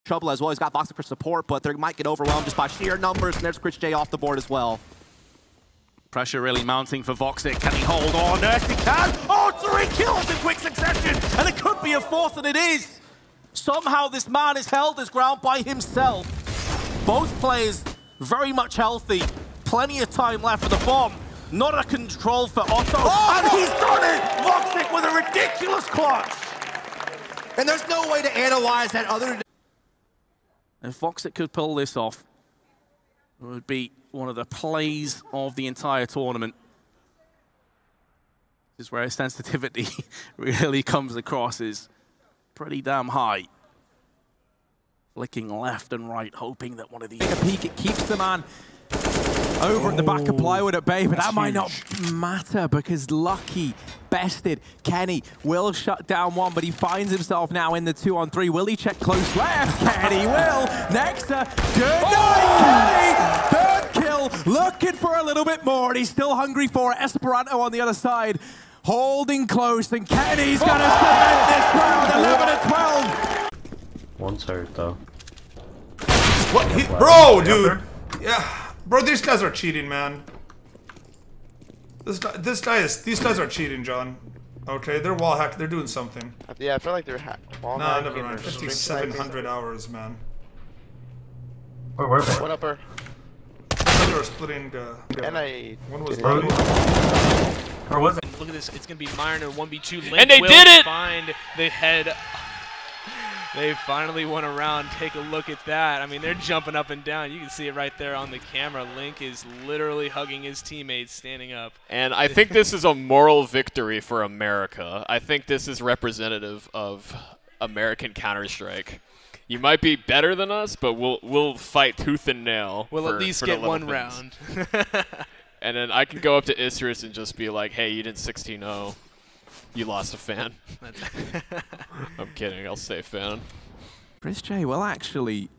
trouble as well. He's got Voxic for support, but they might get overwhelmed just by sheer numbers, and there's CSGO off the board as well. Pressure really mounting for Voxic. Can he hold on? Yes, he can! Oh, 3 kills in quick succession! And it could be a 4th, and it is! Somehow this man is held his ground by himself. Both players very much healthy. Plenty of time left for the bomb. Not a control for Otto. Oh, and he's done it! Voxic with a ridiculous clutch! And there's no way to analyze that other than... If Voxic could pull this off, it would be one of the plays of the entire tournament. This is where his sensitivity really comes across, is pretty damn high. Flicking left and right, hoping that one of these... A peek, it keeps the man over at the back of plywood at bay, but that might not matter because Lucky, bested, Kenny will shut down one, but he finds himself now in the 2-on-3. Will he check close left? Kenny will. Nexa, good night, Kenny! Third kill, looking for a little bit more, and he's still hungry for it. Esperanto on the other side, holding close, and Kenny's gonna cement this round, 11-12. One's hurt though. What? Bro, dude! Yeah. Bro, these guys are cheating, man. These guys are cheating, John. Okay, they're wall hacked. They're doing something. Yeah, I feel like they're wall Nah, hacking. never mind. 5,700 hours, man. Where were they? One upper. They were splitting. And I. One was. Or was it? Look at this. It's gonna be Marner 1v2. Link And they will did it! Find the head. They finally won a round. Take a look at that. I mean, they're jumping up and down. You can see it right there on the camera. Link is literally hugging his teammates, standing up. And I think this is a moral victory for America. I think this is representative of American Counter-Strike. You might be better than us, but we'll fight tooth and nail. We'll at least get one round. And then I can go up to Isris and just be like, hey, you did 16-0. You lost a fan. I'm kidding. I'll stay fan. CSGO will actually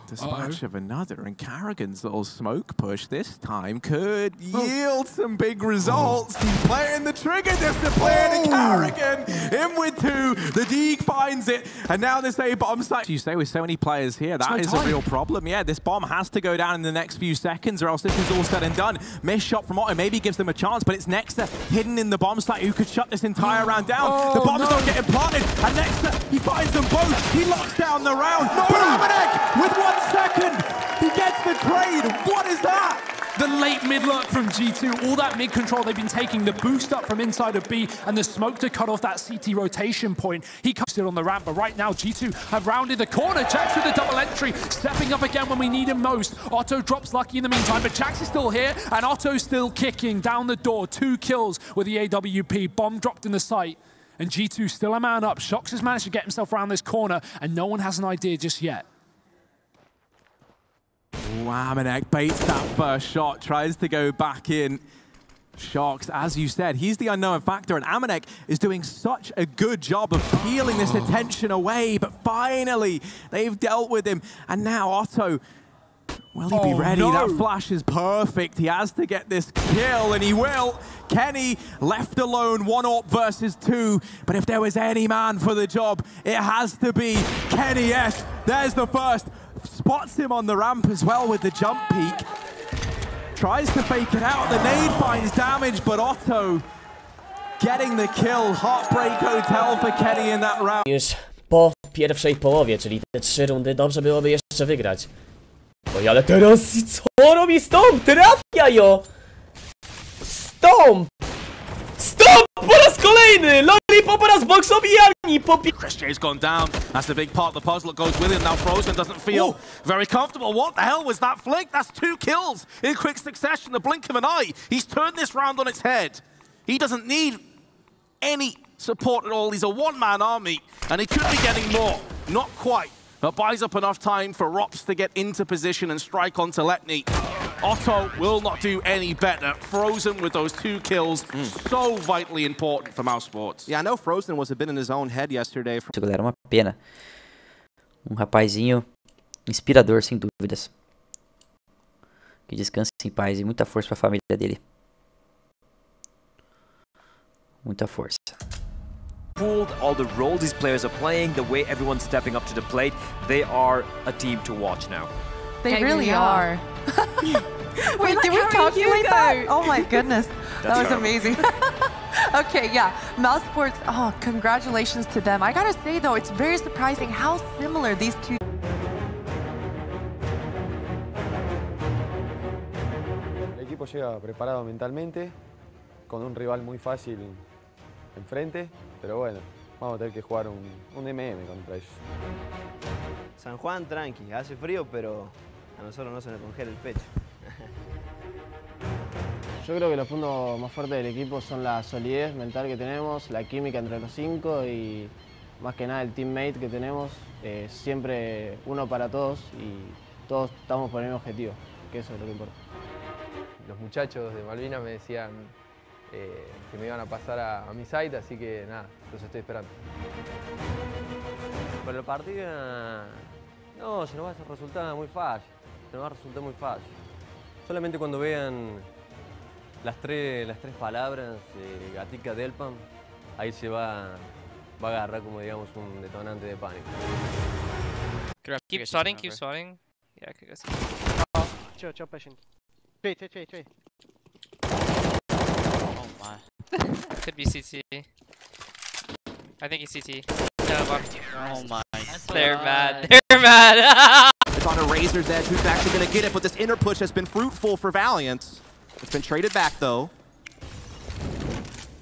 dispatch of another, and Carrigan's little smoke push this time could yield some big results. He's playing the trigger discipline, and Carrigan in with 2. The Deke finds it, and now this A bomb site. You say with so many players here, that is a real problem. Yeah, this bomb has to go down in the next few seconds, or else this is all said and done. Missed shot from Otto maybe gives them a chance, but it's Nexa hidden in the bomb site who could shut this entire round down. The bomb's not getting planted, and Nexa, he finds them both. He locks down the round. But with 1 second, he gets the trade. What is that? The late mid-lurk from G2, all that mid-control they've been taking, the boost up from inside of B, and the smoke to cut off that CT rotation point. He comes still on the ramp, but right now G2 have rounded the corner. Jax with the double entry, stepping up again when we need him most. Otto drops Lucky in the meantime, but Jax is still here, and Otto's still kicking down the door. 2 kills with the AWP, bomb dropped in the site. And G2 still a man up. Shox has managed to get himself around this corner, and no one has an idea just yet. Amanek baits that first shot, tries to go back in. Shox, as you said, he's the unknown factor, and Amanek is doing such a good job of peeling this attention away, but finally they've dealt with him, and now Otto, will he be ready? That flash is perfect. He has to get this kill, and he will. Kenny left alone, 1 AWP versus 2, but if there was any man for the job, it has to be Kenny. Yes, there's the first. Spots him on the ramp as well with the jump peek. Tries to fake it out. The nade finds damage, but Otto getting the kill. Heartbreak Hotel for Kenny in that round. Już po pierwszej połowie, czyli te 3 rundy, dobrze byłoby jeszcze wygrać. Oj, ale teraz co robi Stomp? Trafia jo! Stomp! Stomp! Po raz kolejny! Lollipop po raz box obijani! CSGO's gone down. That's the big part of the puzzle that goes with him. Now Frozen doesn't feel very comfortable. What the hell was that flick? That's 2 kills in quick succession, the blink of an eye. He's turned this round on its head. He doesn't need any support at all. He's a one-man army, and he could be getting more. Not quite, but buys up enough time for Rops to get into position and strike onto Letni. Otto will not do any better. Frozen with those 2 kills, so vitally important for Mouse Sports. Yeah, I know Frozen was a bit in his own head yesterday. Isso, galera, uma pena. Rapazinho inspirador, sem dúvidas. Que descanse em paz e muita força para a família dele. Muita força. pooled, all the roles these players are playing, the way everyone's stepping up to the plate, they are a team to watch now. They really are. Wait, did we calculate that? Oh my goodness. That was amazing. Okay, yeah. Mousesports, oh, congratulations to them. I gotta say though, it's very surprising how similar these two. El equipo llega preparado mentalmente, con un rival muy fácil enfrente, pero bueno, vamos a tener que jugar un MM contra ellos. San Juan tranqui, hace frío, pero a nosotros no se nos congela el pecho. Yo creo que los puntos más fuertes del equipo son la solidez mental que tenemos, la química entre los 5 y más que nada el teammate que tenemos, siempre uno para todos y todos estamos por el mismo objetivo, que eso es lo que importa. Los muchachos de Malvinas me decían que me iban a pasar a mi site, así que nada, los estoy esperando. Para la partida, no, se nos va a resultar muy fácil, Solamente cuando vean las tres palabras, Gatica Delpam, ahí se va a agarrar como digamos un detonante de pánico. Keep swatting, keep swatting. Yeah, I could go see. Oh, chill, patient. Trade. Oh my. Could be CT. I think he's CT. Oh my. They're mad. They're mad. It's on a razor's edge. Who's actually going to get it? But this inner push has been fruitful for Valiant. It's been traded back, though.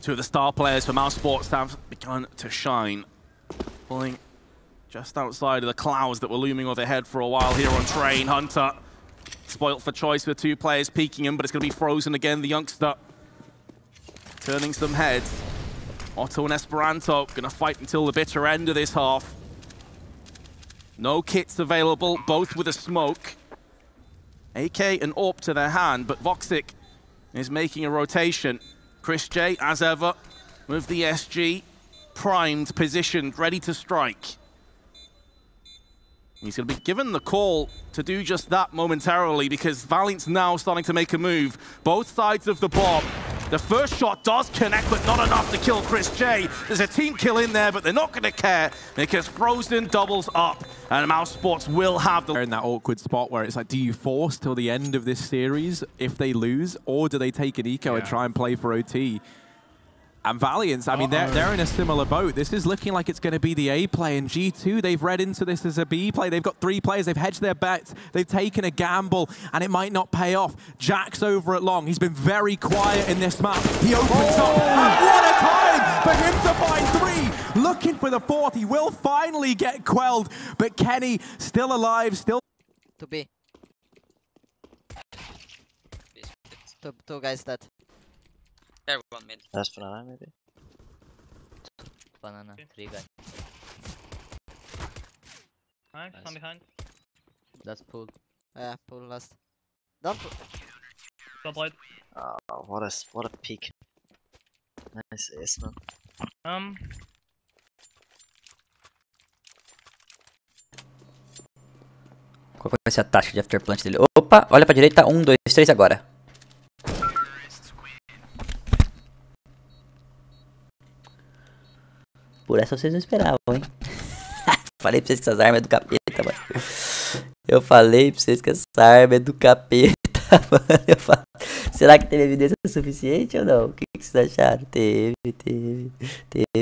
Two of the star players for Mousesports have begun to shine. Pulling just outside of the clouds that were looming overhead for a while here on Train. Hunter spoilt for choice with two players peeking him, but it's going to be Frozen again, the youngster. Turning some heads. Otto and Esperanto going to fight until the bitter end of this half. No kits available, both with a smoke. AK and AWP to their hand, but Voxic is making a rotation. Chris J, as ever, with the SG, primed, positioned, ready to strike. He's going to be given the call to do just that momentarily because Valiant's now starting to make a move. Both sides of the bomb. The first shot does connect, but not enough to kill Chris J. There's a team kill in there, but they're not going to care because Frozen doubles up, and Mousesports will have the... They're in that awkward spot where it's like, do you force till the end of this series if they lose, or do they take an eco and try and play for OT? And Valiant, I mean, they're in a similar boat. This is looking like it's going to be the A play, and G2, they've read into this as a B play. They've got 3 players, they've hedged their bets, they've taken a gamble, and it might not pay off. Jack's over at long. He's been very quiet in this map. He opens up, and what a time for him to find 3! Looking for the 4th, he will finally get quelled, but Kenny still alive, still... To B. Two guys dead. Everyone mid. Last banana, maybe? Banana, 3 guys. Nice, I'm behind. That's pulled. Yeah, pull last. Don't pull. Well played. Oh, what a peek. Nice ace, man. Qual vai ser a taxa de afterplant dele? Opa, olha pra direita, 1, 2, 3 agora. Por essa vocês não esperavam, hein? Falei pra vocês que essas armas é do capeta, mano. Eu falei pra vocês que essa arma é do capeta, mano. Será que teve evidência suficiente ou não? O que vocês acharam? Teve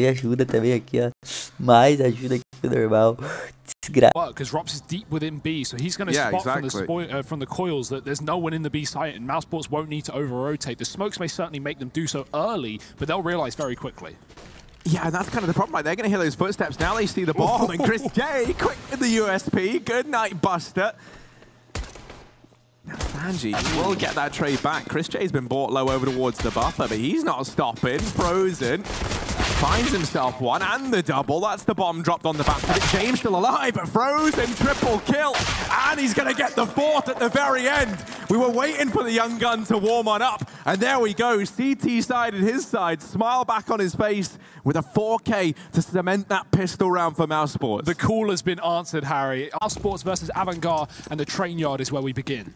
ajuda também aqui, ó. Mais ajuda que o normal. Because Rops is deep within B, so he's going to spot from the coils that there's no one in the B site, and Mousesports won't need to over-rotate. The smokes may certainly make them do so early, but they'll realize very quickly. Yeah, and that's kind of the problem. Like, they're going to hear those footsteps. Now they see the bomb, and Chris J, quick with the USP. Good night, Buster. Now Sanji will get that trade back. Chris J's been brought low over towards the buffer, but he's not stopping. Frozen finds himself one and the double. That's the bomb dropped on the back of it. James still alive, but Frozen triple kill. And he's going to get the 4th at the very end. We were waiting for the young gun to warm on up. And there we go. CT side and his side. Smile back on his face with a 4K to cement that pistol round for Mousesports. The call has been answered, Harry. Mousesports versus Avantgarde, and the train yard is where we begin.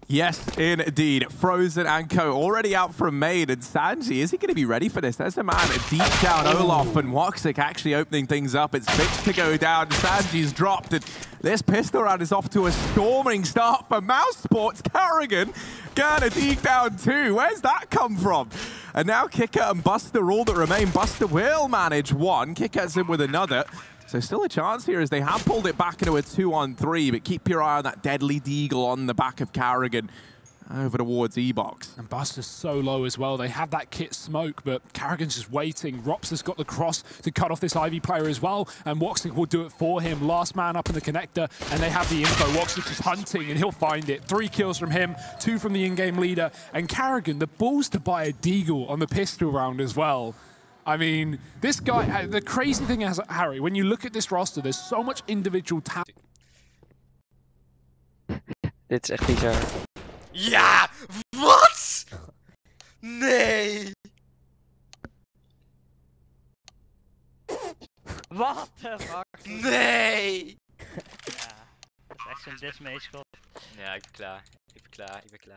Yes, indeed. Frozen and Co. already out from main. And Sanji, is he going to be ready for this? There's a man deep down. Olaf and Woxic actually opening things up. It's Fitch to go down. Sanji's dropped. And this pistol round is off to a storming start for Mouse Sports. Carrigan gonna dig down too. Where's that come from? And now Kicker and Buster all that remain. Buster will manage one. Kicker's in with another. So still a chance here as they have pulled it back into a 2-on-3, but keep your eye on that deadly deagle on the back of Carrigan over towards E-Box. And Buster's so low as well. They have that kit smoke, but Carrigan's just waiting. Rops has got the cross to cut off this Ivy player as well, and Woxic will do it for him. Last man up in the connector, and they have the info. Woxic is hunting, and he'll find it. 3 kills from him, 2 from the in-game leader, and Carrigan, the balls to buy a deagle on the pistol round as well. I mean, this guy, the crazy thing is, Harry, when you look at this roster, there's so much individual talent. Dit is echt bizar. Ja! Wat? Nee! What the fuck? Nee! Ja, dat is echt zo'n dismeeschot. Ja, ik ben klaar.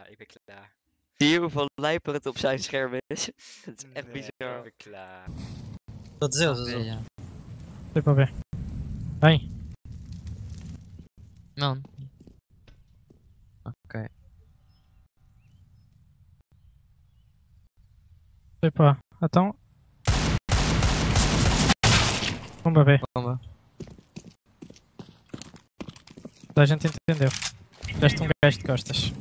Ik ben klaar. Zie je hoeveel lijper het op zijn scherm is? Het is echt bizar. Ik ben klaar. Dat is heel zo. Ja. Super weer. Hey. Non. Ok. Super. Attends. Bomba B. Bomba. A gente entendeu. Deste gajo de costas.